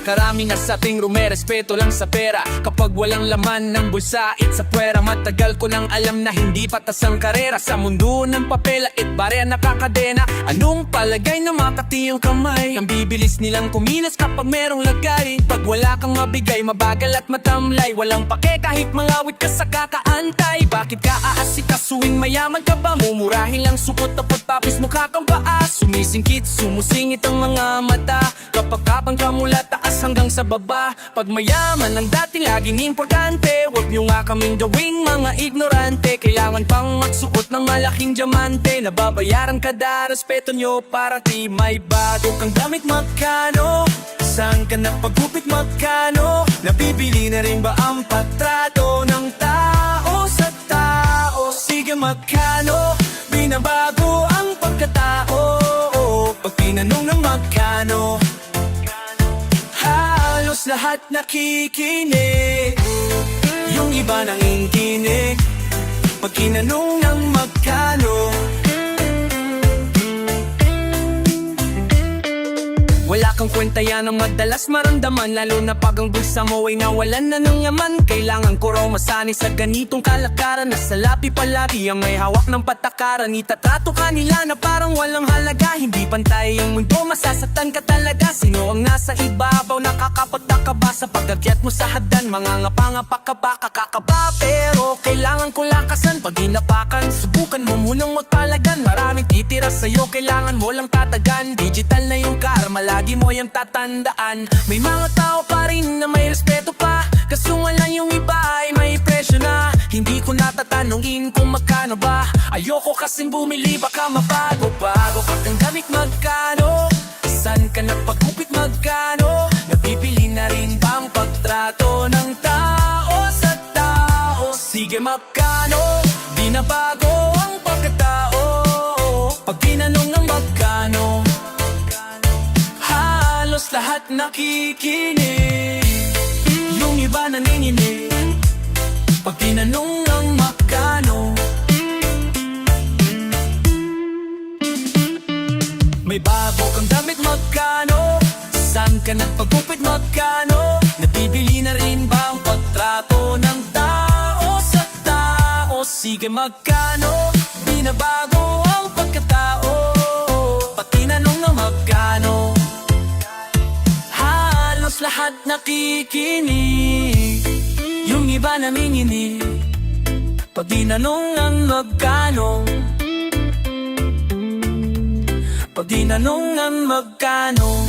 Napakaraming asating rumerespeto lang sa pera. Kapag walang laman ng bulsa, it's sa puwera. Matagal ko nang alam na hindi patas ang karera. Sa mundo ng papel at bare nakakadena. Anong palagay na makati ang kamay? Ang bibilis nilang kumilos kapag merong lagay. Pag wala kang mabigay, mabagal at matamlay. Walang pake kahit malawit ka sa kakaantay. Bakit ka aasikasuing mayaman ka ba? Mumurahin lang sukot na pagpapis mukha kang paa. Sumisingkit, sumusingit ang mga mata. Kapag ka mula taas hanggang sa baba. Pag mayaman ang dati laging importante. Huwag nyo nga kaming gawing mga ignorante. Kailangan pang magsuot ng malaking diamante. Nababayaran kada respeto nyo para di may bago kang damit. Magkano? Saan ka napagupit? Magkano? Nabibili na rin ba ang patrato ng tao sa tao? Sige magkano? Binabago ang pagkatao. Pag tinanong ng magkano, halos lahat nakikinig. Yung iba nanginginig pag tinanong ng magkano. Wala kang kwenta yan ang madalas maramdaman. Lalo na pag ang bulsa mo ay nawalan na ng yaman. Kailangan ko raw masanay sa ganitong kalakaran. Nasa lapi palagi ang may hawak ng patakaran. Itatrato ka nila na parang walang halaga. Hindi pantay ang mundo, masasaktan ka talaga. Sino ang nasa ibabaw, nakakapagtaka ba? Sa pagakyat mo sa hagdan, mga ngapangapa ka ba? Kakakaba, pero kailangan ko lakasan. Pag hinapakan, subukan mo munang magpalagan. Maraming titira sa'yo, kailangan mo lang tatagan. Digital na yung karma, lagi mo yung tatandaan. May mga tao pa rin na may respeto pa. Kaso wala yung iba ay may presyo na. Hindi ko natatanungin kung magkano ba. Ayoko kasing bumili, baka mabago-bago. Pag ang gamit magkano? Saan ka nagpagupit? Magkano? Nabibili na rin bang pagtrato ng tao sa tao? Sige magkano? Binabago ang pagkatao. Pag tinanong ng magkano, halos lahat nakikinig. Yung iba nanginginig pag tinanong ng magkano. May bago kang damit, magkano? Saan ka nagpagupit? Magkano? Nabibili na rin ba ang pagtrato ng tao sa tao? Sige magkano? Binabago ang pagkatao. Pag tinanong ng magkano, halos lahat nakikinig. Yung iba nanginginig pag tinanong ng magkano. Pag tinanong ng magkano.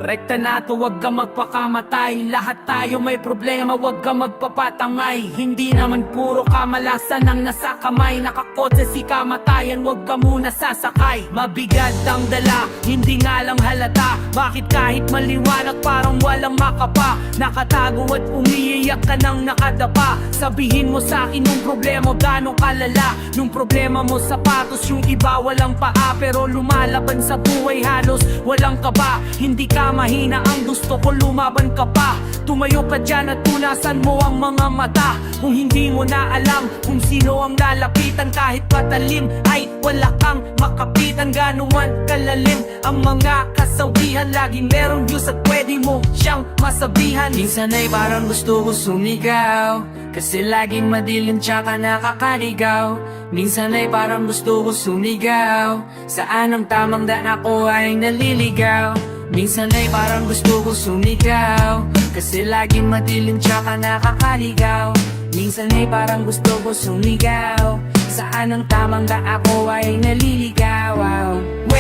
Rekta na to, wag ka magpakamatay. Lahat tayo may problema, wag ka magpapatangay. Hindi naman puro kamalasan ang nasa kamay. Nakakotse si kamatayan, wag ka muna sasakay. Mabigat ang dala, hindi nga lang halata. Bakit kahit maliwanag parang walang makapa? Nakatago at umiiyak ka nang nakadapa. Sabihin mo sa akin yung problema gano'ng kalala. Nung problema mo sapatos, yung iba walang paa. Pero lumalaban sa buhay halos walang kaba. Hindi ka mahina, ang gusto ko lumaban ka pa. Tumayo ka dyan at tunasan mo ang mga mata. Kung hindi mo na alam kung sino ang lalapitan, kahit patalim ay wala kang makapitan. Ganuman kalalim ang mga kasawihan, laging merong Diyos at pwede mo siyang masabihan. Minsan ay parang gusto ko sumigaw, kasi laging madilim tsaka nakakaligaw. Minsan ay parang gusto ko sumigaw, saan ang tamang daan ako ay naliligaw. Minsan ay parang gusto ko sumigaw, kasi laging madilim tsaka nakakaligaw. Minsan ay parang gusto ko sumigaw, saan ang tamang daan ako ay naliligaw.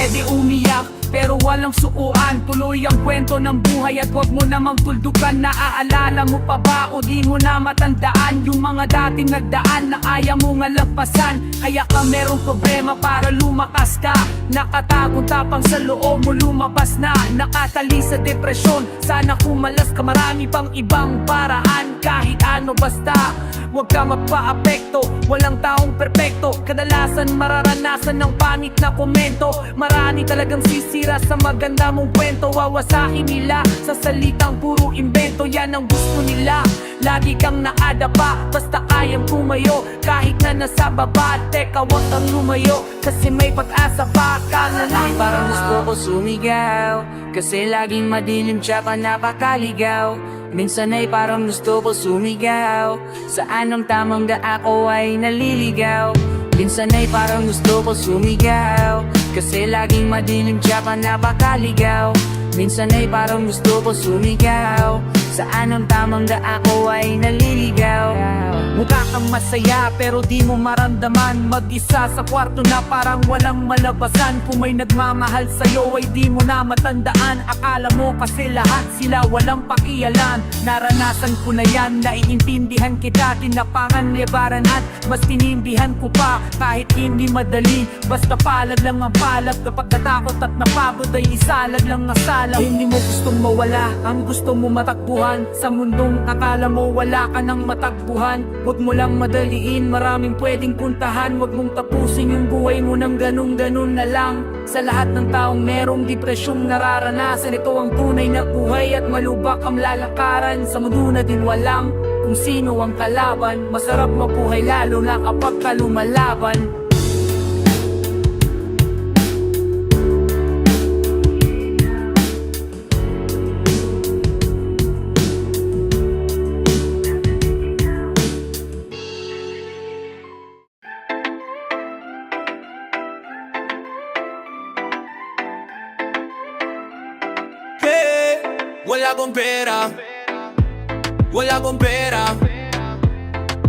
pwede umiyak pero walang suuan. Tuloy ang kwento ng buhay at wag mo namang tuldukan. Naaalala mo pa ba o di mo na matandaan yung mga dating nagdaan na ayaw mo nga lagpasan? Kaya ka merong problema para lumakas ka, nakatagong tapang sa loob mo lumabas na, nakatali sa depresyon. Sana kumalas ka, marami pang ibang paraan. Kahit ano basta huwag ka magpa-apekto, walang taong perpekto. Kadalasan mararanasan ng pangit na komento. Marami talagang sisira sa maganda mong kwento. Wawasakin nila sa salitang puro imbento. Yan ang gusto nila, lagi kang naadapa. Basta kayang tumayo kahit na nasa baba. Teka, wag kang lumayo kasi may pag-asa pa. Akala lang parang gusto ko sumigaw kasi laging madilim tsaka napakaligaw. Minsan ay parang gusto ko sumigaw, saan ang tamang ako ay naliligaw. Minsan ay parang gusto ko sumigaw kasi laging madilim tsaka napakaligaw. Minsan ay parang gusto ko sumigaw, saan ang tamang ako ay naliligaw. Mukha kang masaya pero di mo maramdaman, mag-isa sa kwarto na parang walang malabasan. Kung may nagmamahal sa'yo ay di mo na matandaan. Akala mo kasi lahat sila walang pakialam. Naranasan ko na yan, naiintindihan kita. Tinapangan, lebaran at mas tinindihan ko pa. Kahit hindi madali, basta palad lang ang palad. Kapag natakot at napagod ay isalad lang na salab. Hindi mo gustong mawala, ang gusto mo matakbuhan. Sa mundong akala mo wala ka nang matakbuhan. Huwag mo lang madaliin, maraming pwedeng puntahan. Huwag mong tapusin yung buhay mo ng ganun-ganun na lang. Sa lahat ng taong merong depresyong nararanasan, ito ang tunay na buhay at malubak ang lalakaran. Sa mundo na din walang kung sino ang kalaban. Masarap mabuhay lalo na kapag ka lumalaban. Wala akong pera, wala akong pera,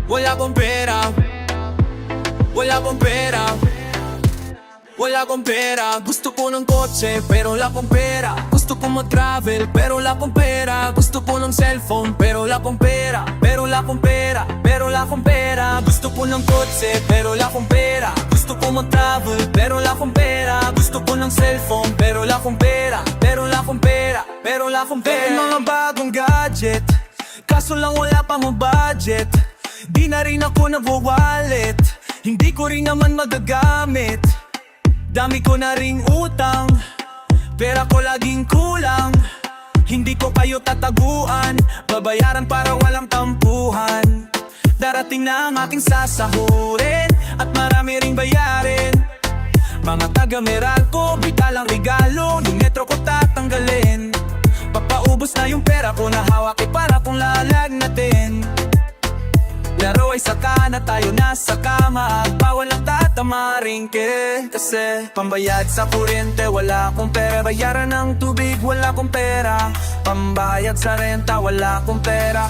wala akong pera, wala akong pera, wala akong pera. Gusto ko ng kotse pero wala akong pera. Gusto ko mag-travel pero wala akong pera. Gusto ko ng cellphone pero wala akong pera. Pero wala akong pera, pero wala akong pera. Gusto ko ng kotse pero wala akong pera. Gusto ko mag-travel pero wala akong pera. Gusto ko ng cellphone pero wala akong pera. Pero wala akong pera, pero wala akong pera. Mga bagong gadget, kaso lang wala pang budget. Di na rin ako nagwa-wallet, hindi ko rin naman magagamit. Dami ko na ring utang, pera ko laging kulang. Hindi ko kayo tataguan, babayaran para walang tampuhan. Darating na ang aking sasahurin at marami ring bayarin. Mga taga-Meralco, bitalang regalo, yung metro ko tatanggalin. Papaubos na yung pera ko na hawak, para kung lalagnatin. Laro ay saka na tayo nasa kama, bawal ang tatamaring kasi pambayad sa kuryente, wala akong pera. Bayaran ng tubig, wala akong pera. Pambayad sa renta, wala akong pera.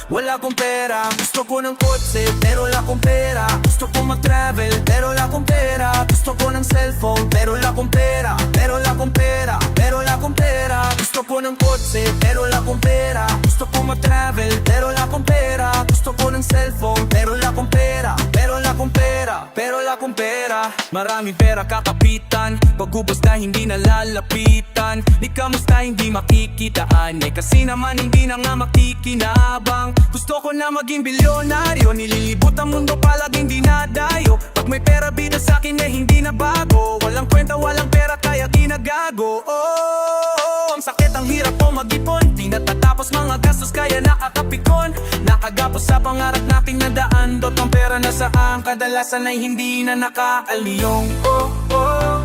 Wala akong pera. Gusto ko ng kotse pero wala akong pera. Gusto ko mag-travel pero wala akong pera. Gusto ko ng cellphone pero wala akong pera. Pero wala akong pera, pero wala akong pera. Gusto ko ng kotse pero wala akong pera. Gusto ko mag-travel pero wala akong pera. Gusto ko ng cellphone pero wala akong pera. Pero wala akong pera, pero wala akong pera. Maraming pera kakapitan, pag-ubos na hindi nalalapitan. Di kamusta hindi makikitaan, kasi naman hindi na nga makikinabang. Gusto ko na maging bilyonaryo, nililibot ang mundo palaging dinadayo. Pag may pera bida sa'kin eh hindi na bago. Walang kwenta, walang pera kaya ginagago. Oh, ang sakit, ang hirap ko mag-ipon. Di natatapos mga gastos kaya nakakapikon. Nakagapos sa pangarap nating nadaan. Dot ang pera na saan, kadalasan ay hindi na nakaaliyong. Oh, oh,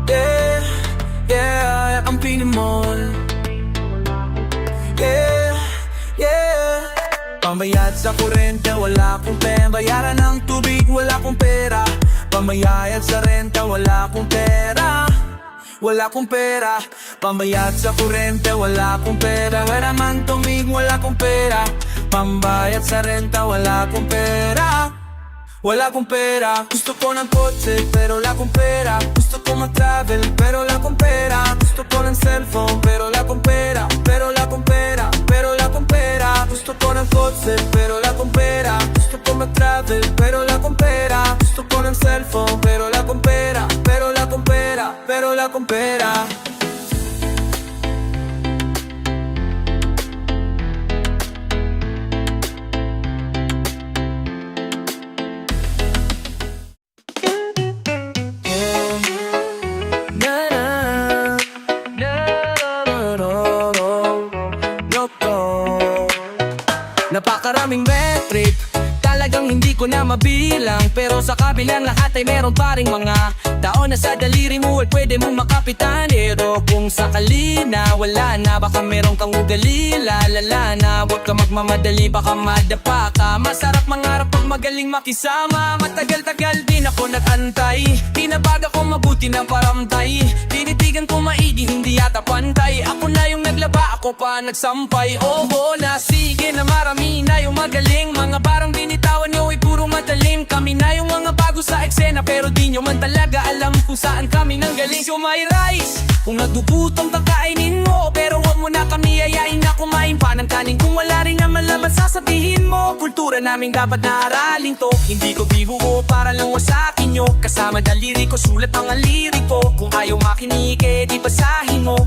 yeah, yeah, ang pinimol. Yeah, yeah. Pambayad sa kuryente, wala akong pera. Bayaran ng tubig, wala akong pera. Pambayad sa renta, wala akong pera. Wala akong pera. Pambayad sa kuryente, wala akong pera. Bayaran ng tubig, wala akong pera. Pambayad sa renta, wala akong pera. wala akong pera. Gusto ko ng kotse pero wala akong pera. Gusto ko mag-travel pero wala akong pera. Gusto ko ng cellphone pero wala akong pera. Pero wala akong pera, pero wala akong pera. Gusto ko ng kotse pero wala akong pera. Gusto ko mag-travel pero wala akong pera. Gusto ko ng cellphone pero wala akong pera. Pero wala akong pera, pero wala akong pera. Napakaraming bad trip, talagang hindi ko na mabilang. Pero sa kabilang lahat ay meron pa ring mga taon na sa daliri mo ay pwede mong makapitan. Pero kung sakali na wala na, baka meron kang ugali, lalala na. Huwag ka magmamadali, baka madapa ka. Masarap mangarap pag magaling makisama. Matagal-tagal din ako nag-antay, tinabag ako mabuti ng paramtay. Tinitigan ko maigi, hindi yata pantay. Ako na yung naglaba, ako pa nagsampay. Oo na, sige na, marami na yung magaling. Mga parang binitawan nyo ay puro matalim. Kami na yung mga bago sa eksena, pero di nyo man talaga alam kung saan kami nanggaling. So may rice, kung nagdugutom kang kainin mo, pero huwag mo na kami yayain na kumain pa ng kanin. Kung wala rin naman laman sasabihin mo, kultura namin dapat na aralin to. Hindi ko bihuo para lang wasakin nyo. Kasama daliri ko, sulat ang liriko. Kung ayaw makinig, eh di basahin mo.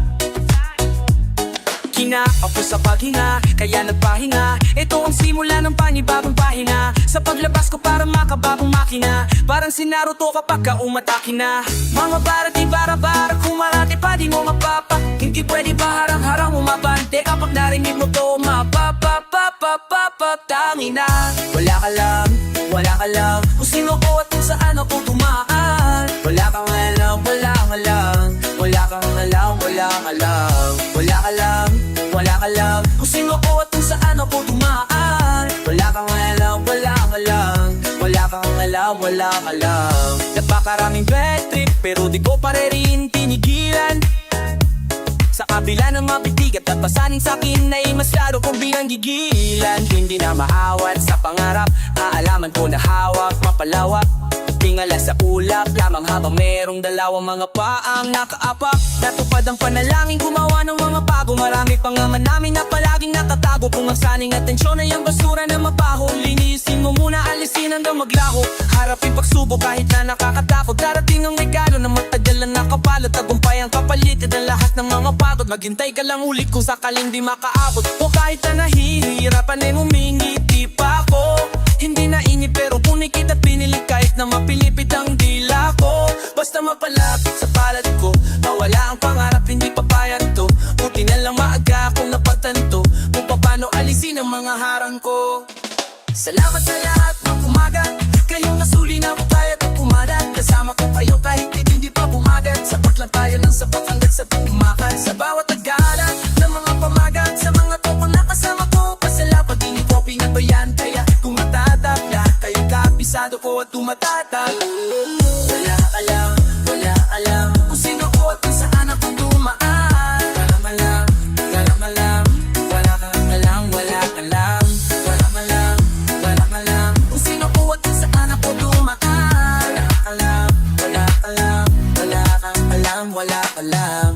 Kina ako sa paghinga, kaya nagpahinga. Ito ang simula ng panibagong pahina. Sa paglabas ko para makababong makina, parang si Naruto kapag umatake na. Mga barati bara-bara, kung marati pa di mo mapapa. Hindi pwede ba harang-harang umabante? Kapag narinig mo to, tangina. Wala ka lang, wala ka lang. Kung sino ko at kung saan ako dumaan. Wala kang alam, wala kang alam. Wala kang alam, wala kang alam. Wala ka lang, wala ka lang. Kung sino ko at kung saan ako dumaan. Wala kang alam, wala kang alam. Wala kang alam, wala kang alam. Napakaraming bad trip, pero di ko pa rin tinigilan. Sa kabila ng mabitig at pasanin sa'kin ay mas lalo kong binanggigilan. Hindi na maawat sa pangarap, kaalaman ko na hawak, mapalawak. Tingala sa ulap lamang habang merong dalawang mga paang nakaapak. Natupad ang panalangin, gumawa ng mga bago. Marami pang naman namin na palaging nakatago. Kung ang saning atensyon ay ang basura na mabaho, linisin mo muna, alisin hanggang maglaho. Harapin pagsubok kahit na nakakatakot. Darating ang regalo na matagal na nakapalot. Tagumpay ang kapalitan ng lahat ng mga pagod. Maghintay ka lang ulit kung sakaling di makaabot. O kahit na nahihirapan ay humingiti pa ako. Hindi na inip pero punikit at pinilit kahit na mapilipit ang dila ko. Basta mapalapit sa palad ko, mawala ang pangarap, hindi papayag to. Buti na lang maaga akong napatanto kung paano alisin ang mga harang ko. Salamat sa lahat ng umaga, kayong nasuli na putayag at pumadat. Kasama ko kayo kahit hindi pa bumagat. Sapat lang tayo ng sapat hanggang sa bumakan. Sa bawat agala ng mga pamagat, sa mga toko na kasama ko, pasalamat din yung copy na bayan. Kaya kung matatapla, kayong kapisado ko at tumatatak. Wala ka lang, wala ka lang. Kung sino ko at kung saan ako dumaan. Wala ka lang, wala ka lang. Wala kang alam, wala ka lang. Wala ka lang, wala ka lang. Kung sino ko at kung saan ako dumaan. Wala ka lang, wala ka lang. Wala kang alam, wala ka lang.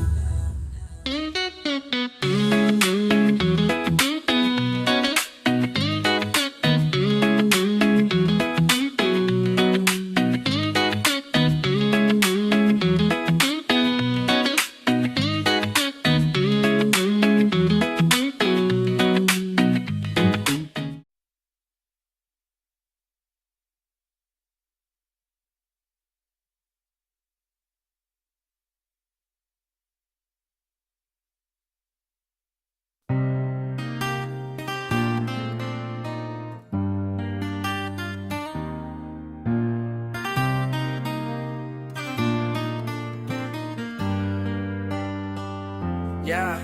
Yeah,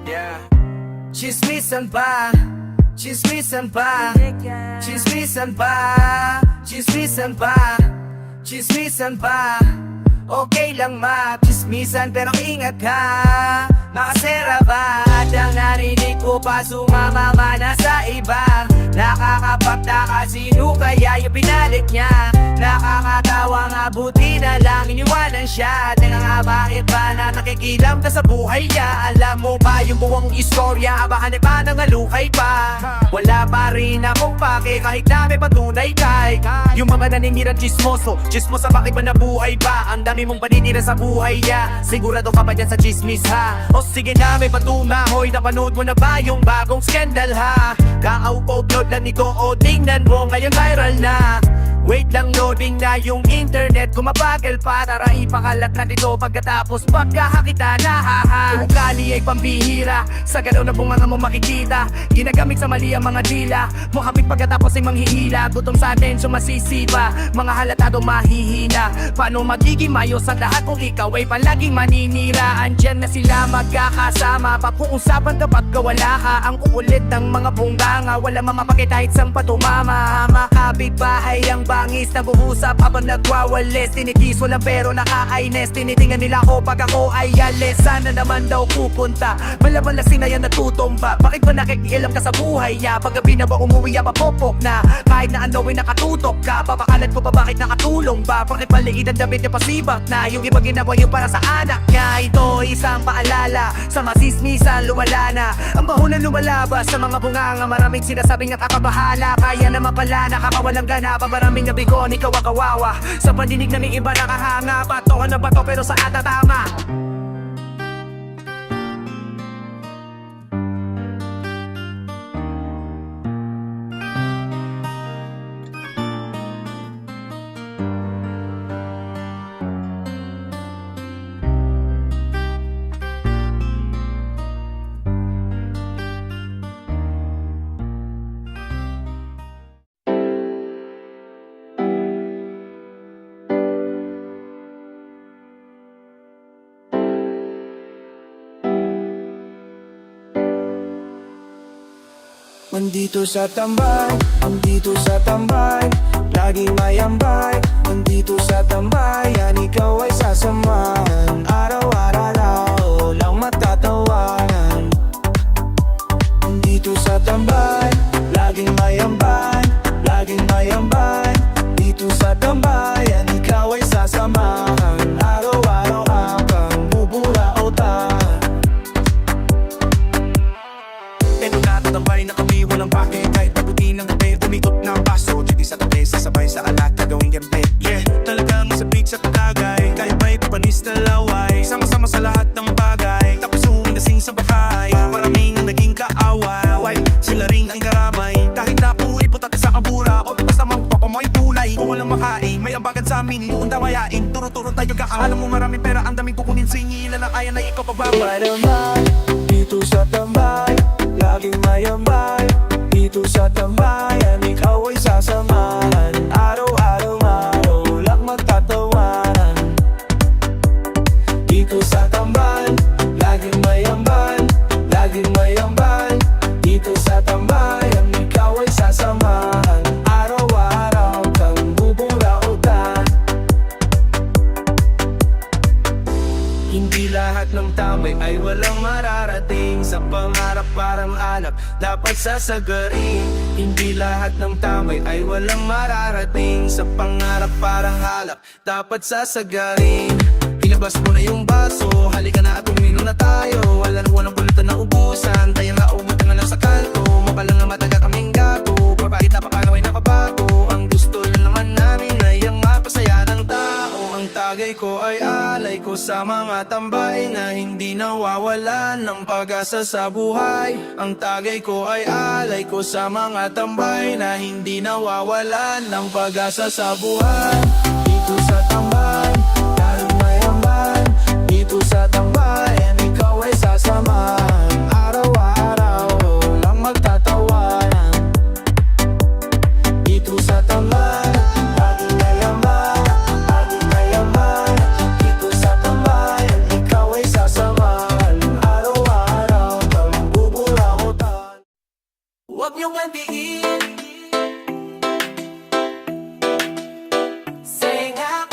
yeah. Chismisan pa, chismisan pa, chismisan pa, chismisan pa, chismisan pa. Okay lang mapsismisan pero ingat ha, makasera ba? At ang narinig ko pa sumamama na sa iba. Nakakapagtaka sino kaya yung pinalik niya. Nakakatawa nga buti na lang iniwanan siya. Teka nga bakit ba na nakikilam ka sa buhay niya? Alam mo ba yung buong istorya? Abahan pa nang alukay pa. Wala pa rin akong pake kahit na may patunay kay yung mga naninirang chismoso. Chismosa bakit ba nabuhay pa? Ang dami mong paninira sa buhay niya. Sigurado ka pa dyan sa chismis ha? O sige na may patunahoy. Napanood mo na ba yung bagong scandal ha? Ka-upload lang nito o tingnan mo ngayon viral na. Wait lang, loading na yung internet. Kumabagal pa, tara ipakalat na dito. Pagkatapos magkakakita na haha. Ugali ay pambihira, sa galaw na bunganga mo makikita. Ginagamit sa mali ang mga dila. Mukapit pagkatapos ay manghihila. Gutom sa atensyon masisipa, mga halatado mahihina. Paano magiging mayos ang lahat kung ikaw ay palaging maninira? Andyan na sila magkakasama, pag-uusapan kapag wala ka. Ang kukulit ng mga bungganga, wala mamapakit kahit sang patumama. Makapit bahay ang bangis, nag-uusap habang nagwawalis. Tinitis lang pero nakakainis, tinitingan nila ako pag ako ay alis. Sana naman daw pupunta, malaman lasing na yan natutumba. Bakit ba nakikialam ka sa buhay niya? Paggabi na ba umuwi ya papopok na? Kahit na ano ay nakatutok ka, papakalat ko pa bakit nakatulong ba? Bakit maliit ang damit niya pasibak na? Yung iba ginawa yung para sa anak niya. Ito isang paalala, sa masismisan lumala na ang bahunan lumalabas sa mga bunganga. Maraming sinasabing nakakabahala, kaya naman pala nakakawalang ganap. Maraming nabigon, ikaw ang kawawa. Sa pandinig ng iba nakahanga. Batohan na bato pero sa ata tama. Nandito sa tambay, nandito sa tambay, laging mayambay. Nandito sa tambayan, ikaw ay sasamahan. Araw-araw lang matatawanan. Nandito sa tambay, laging mayambay, laging mayambay. Dito sa tambayan, ikaw ay sasamahan. Araw-araw akang bubulautan. Ito na tatambay na kami walang pake. Kahit pagutin ng gabi, umikot ng baso. Judy sa tabi, sasabay sa alat na gawing gabi. Yeah, talagang sabik sa tagagay. Kahit may panis na laway, sama-sama sa lahat ng bagay. Tapos uminasing sa bahay, maraming naging kaaway. Sila rin ang karamay, kahit na puwi po sa kabura. O basta magpapamoy tulay, kung walang makain may ambagan sa amin, doon damayain. Turo-turo tayo kakaalam mo marami pera, ang daming kukunin sa inyo. Ilan ang kaya na ikaw pababa. May naman, dito sa tambay, laging mayambay. Dito sa tambayan, ikaw ay sasamahan. Araw-araw lang magtatawanan. Dito sa tambayan, laging mayamban, laging mayamban. Dito sa tambayan, ikaw ay sasamahan. Araw-araw kang bubulautan. Hindi lahat ng tambay ay walang mararating. Sa pangarap parang alak, dapat sasagarin. Hindi lahat ng tambay ay walang mararating. Sa pangarap parang alak, dapat sasagarin. Ilabas mo na yung baso, halika na at uminom na tayo. Walang pulutan na ubusan, tayo nga umutang lang sa kanto. Mapalang nga mataga kaming gato, papakit na papanaway na kabato. Ang gusto lang naman namin ay ang mapasaya ng tao. Ang tagay ko ay alay ko sa mga tambay na hindi nawawalan ng pag-asa sa buhay. Ang tagay ko ay alay ko sa mga tambay na hindi nawawalan ng pag-asa sa buhay. Dito sa tambay, laging mayamban. Dito sa tambayan, ikaw ay sasamahan. Araw-araw lang magtatawanan. Dito sa tambay, laging mayamban, laging mayamban. Dito sa tambayan, ikaw ay sasamahan. Araw-araw kang bubulautan. Huwag niyong mandiin, say nga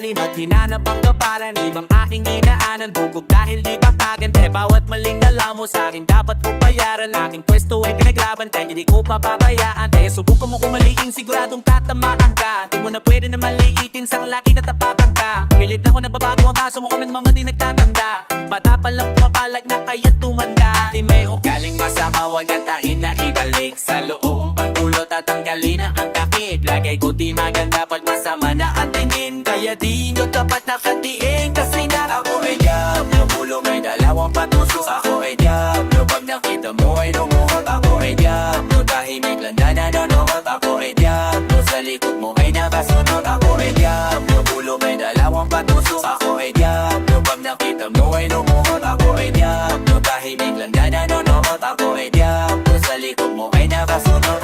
ilalim at hinanap ang kaparan. Ibang aking inaanan, bugog dahil di papagante. Bawat maling dala mo sa akin dapat ko bayaran. Aking pwesto ay pinaglaban kaya hindi ko papabayaan. Kaya subukan mo kumaliin, siguradong tatamaan ka. Di mo na pwede na maliitin sa laki na tapatan ka. Pilit na ko nababago ang kaso mo kami mga di nagtatanda. Bata pa lang pumapalag na kaya tumanda. Di may ugaling masama, wag antahin na ibalik sa loob. Pagdulot at tanggalin na ang kapit. Lagay ko di maganda pag masama na ang tingin. Kaya di nyo dapat nakatiin. Kasi na ako ay diablo, ulo may dalawang patusok. Ako ay diablo, pag nakita mo ay lumuhot. Ako ay diablo, tahimik lang na nanonood. Ako ay diablo, sa likod mo ay nabasunod. Ako ay diablo, ulo may dalawang patusok. Ako ay diablo, pag nakita mo ay lumuhot. Ako ay diablo, tahimik lang na nanonood. Ako ay diablo, sa likod mo ay nabasunod.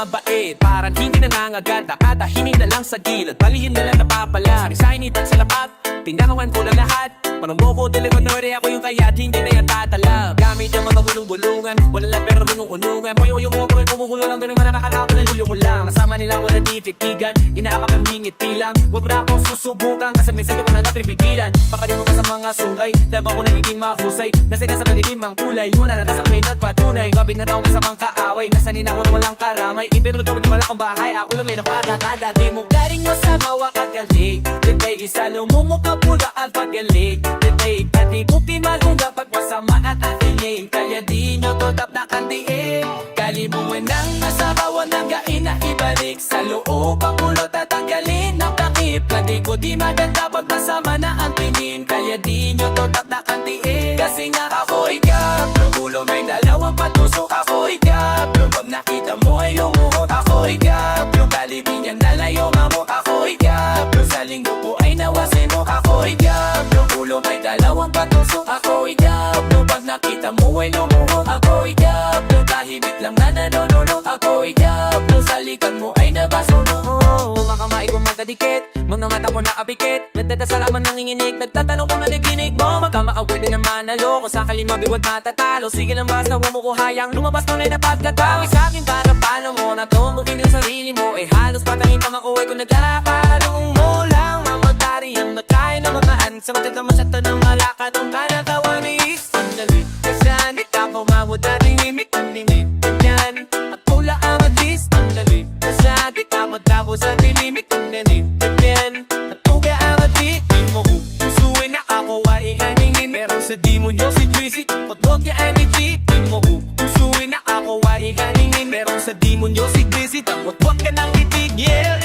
Mabait, parang hindi nangangagat. Nakatahimik na lang sa gilid, balihin na lang napapala. Resignitan sa lapat, tinangawan ko lang lahat. Manong mo ko delimonore, ako yung kaya't hindi na yan tatalab. Gamit yung mga bulong-bulungan, wala lang pero bunong-unungan. Yung mo ko ay kumukulo lang, ganun manakakalapan ng luyo ko lang. Kasama nila wala titikigan, inaakap ang hingiti lang. Huwag na akong susubukan, kasi minsan ko na napipigilan. Pakadin mo ka sa mga sungay, laban ko nagiging mahusay. Nasa nasa paligid mang kulay, muna na nasa at patunay. Gabing na taong kasamang kaaway, nasanin ako na walang karamay. Pero gawin wala kang bahay, ako lang may napakakada. Di mo galing mo sa mawakagalig. Ditay isa lumungo ka pula at pagalig. Ditay pati puti malunga pag masama at atinig. Kaya di nyo to tap na kandiin. Kalimuin ng masabawan ng gain na ibalik. Sa loob ang ulo tatanggalin ng takip. Kasi ko di maganda pag masama na ang tingin. Kaya di nyo to tap na kandiin. Kasi nga ako ikap, ulo may dalawang patusok. Ako ikap, pag nakita mo ay lumuhot. Ako ikap, kalibin yan nalayo mamot. Ako ikap, sa linggo po ay nawasin mo. Ako ikap, ulo may dalawang patusok. Ako ikap, pag nakita mo ay lumuhot. Ako ikap, tahimik lang na nanonood. Ako ikap, sa likan mo ay nabasunod. Makamay kong magkadikit, mga mata ko nakapikit. Nagdadasalaman ng inginig, nagtatanong kung naliginig mo. Magkamakawin din naman nalo, kung sakali mabiwat matatalo. Sige lang basta huwag mo ko hayang lumabas tunay na pagkatawag sa akin para paano mo natumbukin yung sarili mo. Eh halos patangin pa makuhay kung nagkakaroon mo lang. Mamatari ang matay na makaan. Sa matataman sa tanong malakad ang kanatawa ni sandali. Kasi hindi ka pumawad at himik ang limit. Ganyan at pula ang atis ang dali. Kasi hindi ka matapos at himik ang limit. Ganyan at puga ang atis. Di mo kusuin na ako ay ihaningin. Pero sa di mo nyo si Tracy, patwag niya energy. Di mo kusuin na ako ay ihaningin. Pero sa di mo nyo si Tracy, tapos wag ka nang itig. Yeah!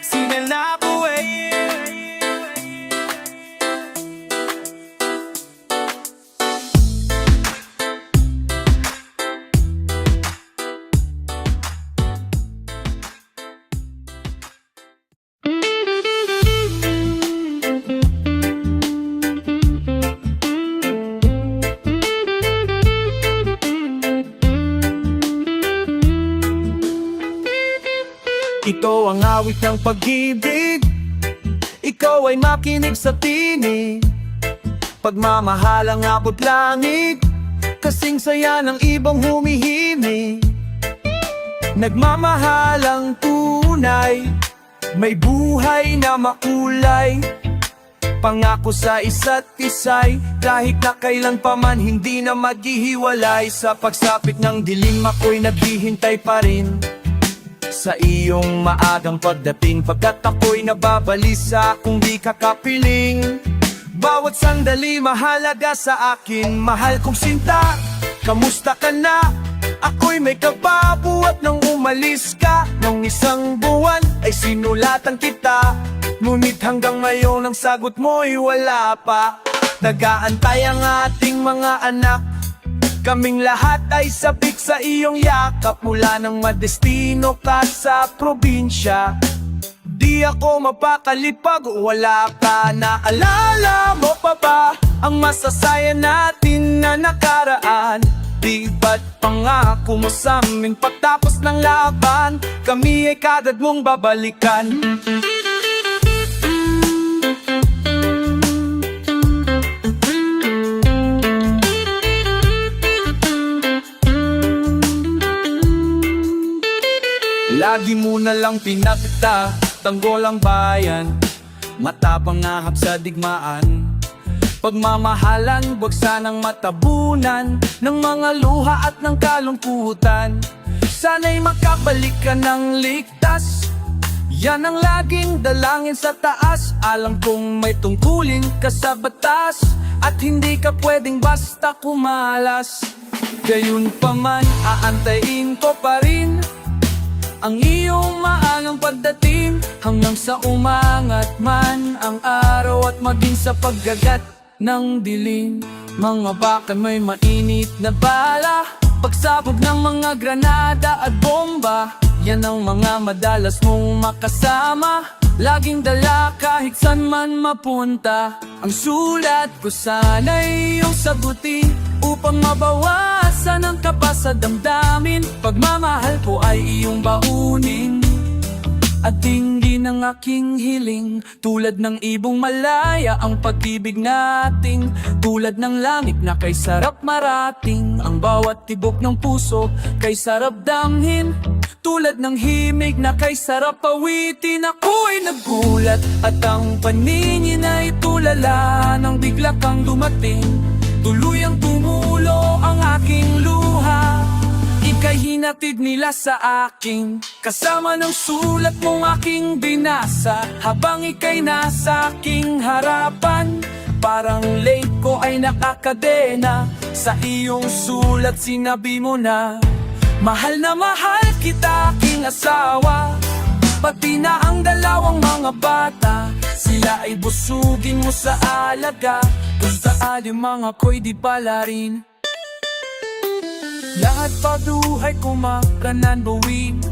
Sinal na ako eh. Ito ang awit ng pag-ibig. Ikaw ay makinig sa tinig. Pagmamahal ang abot langit. Kasing saya ng ibang humihimik. Nagmamahal ang tunay. May buhay na makulay. Pangako sa isa't isa'y kahit na kailan pa man hindi na maghihiwalay. Sa pagsapit ng dilim ako'y naghihintay pa rin sa iyong maagang pagdating. Pagkat ako'y nababalisa kung di ka kapiling. Bawat sandali mahalaga sa akin. Mahal kong sinta, kamusta ka na? Ako'y may kababuat nang umalis ka. Nung isang buwan ay sinulatan kita. Ngunit hanggang ngayon ang sagot mo'y wala pa. Nag-aantay ang ating mga anak. Kaming lahat ay sabik sa iyong yakap. Mula nang madestino ka sa probinsya, di ako mapakalipag wala ka. Naalala mo pa ba ang masasaya natin na nakaraan? Di ba't pangako mo sa amin pagtapos ng laban, kami ay kagad mong babalikan? Lagi mo na lang pinakita, tanggol ang bayan, matapang ahap sa digmaan. Pagmamahalan, wag sanang matabunan ng mga luha at ng kalungkutan. Sana'y makabalik ka ng ligtas, yan ang laging dalangin sa taas. Alam kong may tungkulin ka sa batas, at hindi ka pwedeng basta kumalas. Gayun pa man, aantayin ko pa rin ang iyong maagang pagdating, hanggang sa umangat man ang araw at maging sa paggagat ng dilim. Mga baka may mainit na bala, pagsabog ng mga granada at bomba, yan ang mga madalas mong makasama. Laging dala kahit saan man mapunta. Ang sulat ko sana'y iyong sagutin, upang mabawasan ang kaba sa damdamin. Pagmamahal ko ay iyong baunin, at tingin ng aking hiling. Tulad ng ibong malaya ang pag-ibig nating, tulad ng langit na kay sarap marating. Ang bawat tibok ng puso kay sarap damhin, tulad ng himig na kay sarap awitin. Ako'y nagulat at ang paningin ay tulala nang bigla kang dumating. Tuluyang tumulo ang aking luha, ika'y hinatid nila sa akin, kasama ng sulat mong aking binasa. Habang ika'y nasa aking harapan, parang late ko ay nakakadena. Sa iyong sulat sinabi mo na mahal kita aking asawa, pati na ang dalawang mga bata. Sila ay busugin mo sa alaga, kung saan yung mga ko'y di pala rin. Lahat paduhay ko makanan buwin,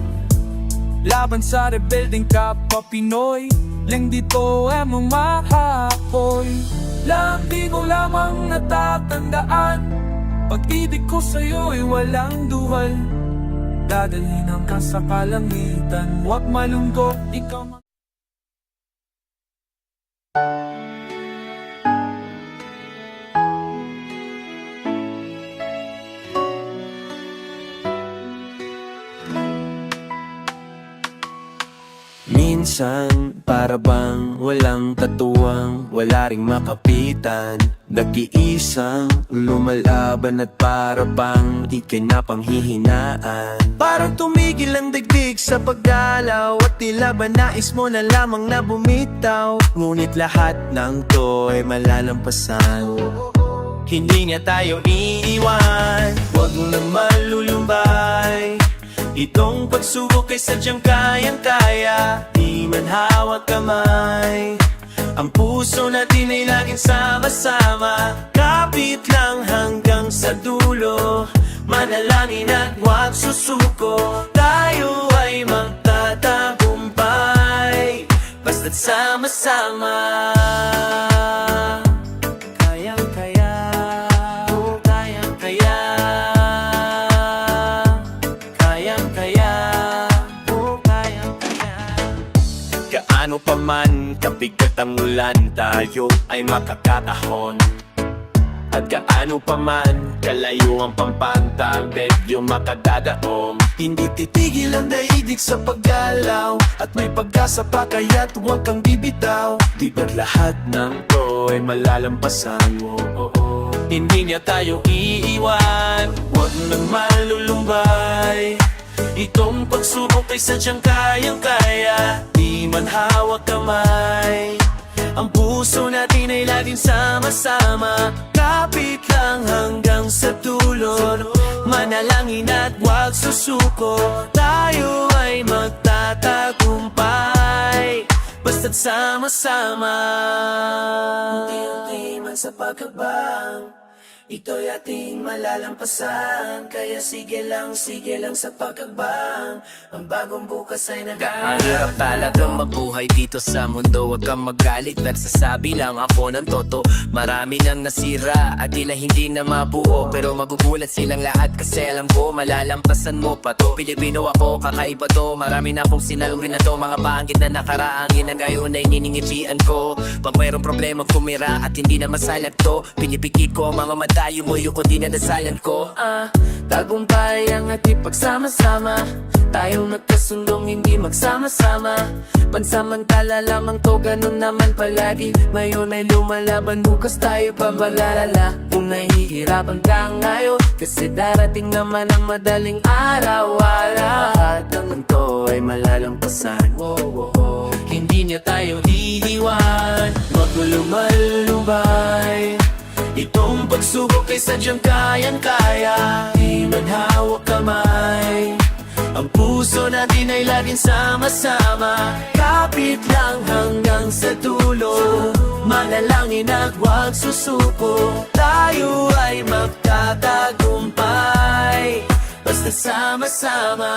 laban sa rebelding kapwa Pinoy. Lang dito ay mahapoy, lagi ko lamang natatandaan, pag-ibig ko sa'yo ay walang duwal. Dadalhin ang ka sa kalangitan, huwag malungkot, ikaw Minsan, para bang walang katuwang, wala ring makapitan. Nag-iisang lumalaban at para bang di ka na panghihinaan. Parang tumigil ang daigdig sa paggalaw, at tila ba nais mo na lamang na bumitaw. Ngunit lahat ng to ay malalampasan, hindi niya tayo iiwan. Huwag mo na malulumbay, itong pagsubok ay sadyang kayang-kaya. Di man hawak kamay, ang puso natin ay laging sama-sama. Kapit lang hanggang sa dulo, manalangin at huwag susuko. Tayo ay magtatagumpay, basta't sama-sama. Kayang-kaya, oh kayang-kaya, kayang-kaya, oh kayang-kaya. Kaano pa man kabigat ang ulan, tayo ay makakatahon. At kaano pa man kalayo ang pampantang, medyo makadadaong. Hindi titigil ang daigdig sa paggalaw, at may pag-asa pa kaya't huwag kang bibitaw. Di ba't lahat ng to ay malalampasan mo? Hindi niya tayo iiwan, huwag nang malulumbay. Itong pagsubok ay sadyang kayang-kaya. Di man hawak kamay, ang puso natin ay laging sama-sama. Kapit lang hanggang sa dulo, manalangin at huwag susuko. Tayo ay magtatagumpay, basta't sama-sama. Unti-unti man sa pagkabang, ito'y ating malalampasan. Kaya sige lang sa pagkakbang, ang bagong bukas ay Ang hirap talagang mabuhay dito sa mundo. Huwag kang magalit, nagsasabi lang ako ng toto. Marami nang nasira at tila hindi na mabuo, pero magugulat silang lahat kasi alam ko malalampasan mo pa to. Pilipino ako, kakaiba to, marami na akong sinalungin na to. Mga pangit na nakaraangin ang gayon ay niningitian ko. Pag mayroong problema kumira at hindi na masalag to, pinipikit ko ang mga tayo mo yung kundi na dasalan ko. Tagumpay ang ating pagsama-sama, tayong nagkasundong hindi magsama-sama. Pansamantala lamang to, ganun naman palagi. Ngayon ay lumalaban, bukas tayo pabalalala. Kung nahihirapan ka ngayon, kasi darating naman ang madaling araw. Lahat naman to ay malalampasan. Hindi niya tayo iiwan, maglulumalubay. Itong pagsubok ay sadyang kayang-kaya, di man hawak kamay. Ang puso natin ay laging sama-sama, kapit lang hanggang sa dulo. Manalangin at huwag susuko, tayo ay magtatagumpay, basta sama-sama.